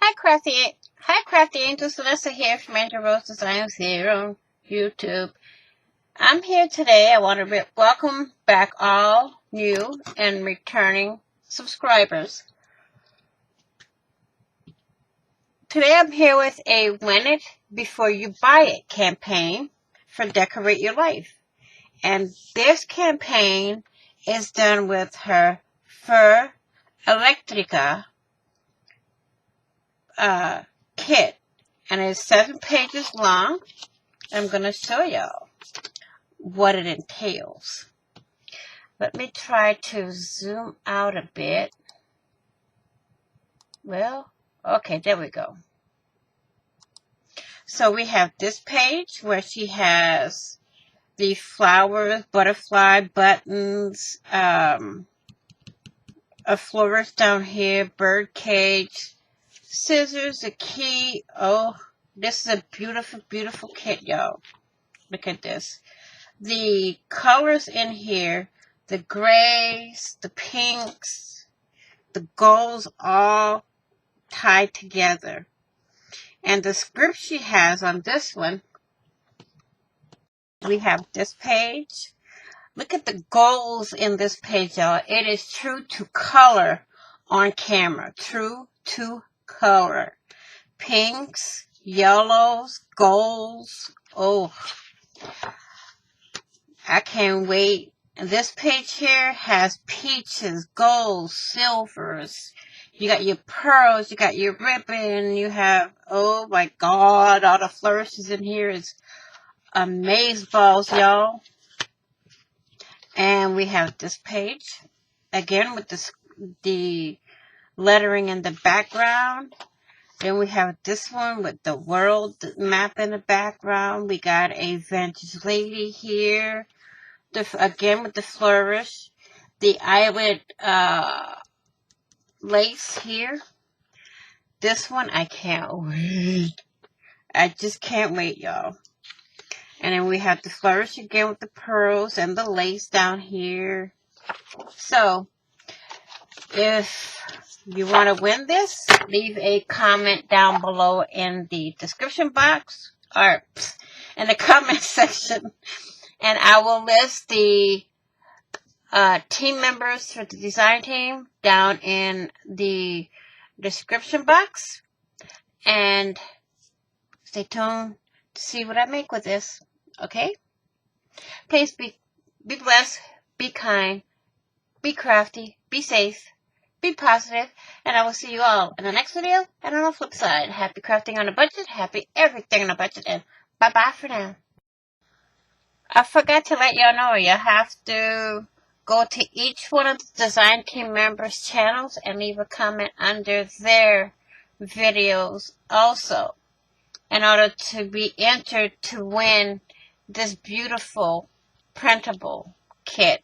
Hi, Crafty Angels. Celeste here from Angel Rose Designs here on YouTube. I'm here today. I want to welcome back all new and returning subscribers. Today I'm here with a Win It Before You Buy It campaign for Decorate Your Life. And this campaign is done with her fur Elektra kit, and it's 7 pages long. I'm going to show y'all what it entails. Let me try to zoom out a bit. Well, okay, there we go. So we have this page where she has the flowers, butterfly buttons, a florist down here, bird cage, scissors, a key. Oh, this is a beautiful, beautiful kit, y'all. Look at this. The colors in here, the grays, the pinks, the golds, all tied together. And the script she has on this one, we have this page. Look at the golds in this page, y'all. It is true to color on camera. True to color. Pinks, yellows, golds. Oh, I can't wait. And this page here has peaches, golds, silvers. You got your pearls, you got your ribbon, you have, oh my God, all the flourishes in here is amazeballs, y'all. And we have this page, again with the lettering in the background. Then we have this one with the world map in the background. We got a vintage lady here. Again with the flourish. The eyelid lace here. This one, I can't wait. I just can't wait, y'all. And then we have the flourish again with the pearls and the lace down here. So, if you want to win this, leave a comment down below in the description box or in the comment section, and I will list the team members for the design team down in the description box. And stay tuned to see what I make with this. Okay? Please be blessed, be kind, be crafty, be safe, be positive, and I will see you all in the next video and on the flip side. Happy crafting on a budget, happy everything on a budget, and bye-bye for now. I forgot to let y'all know, you have to go to each one of the design team members' channels and leave a comment under their videos also, in order to be entered to win this beautiful printable kit.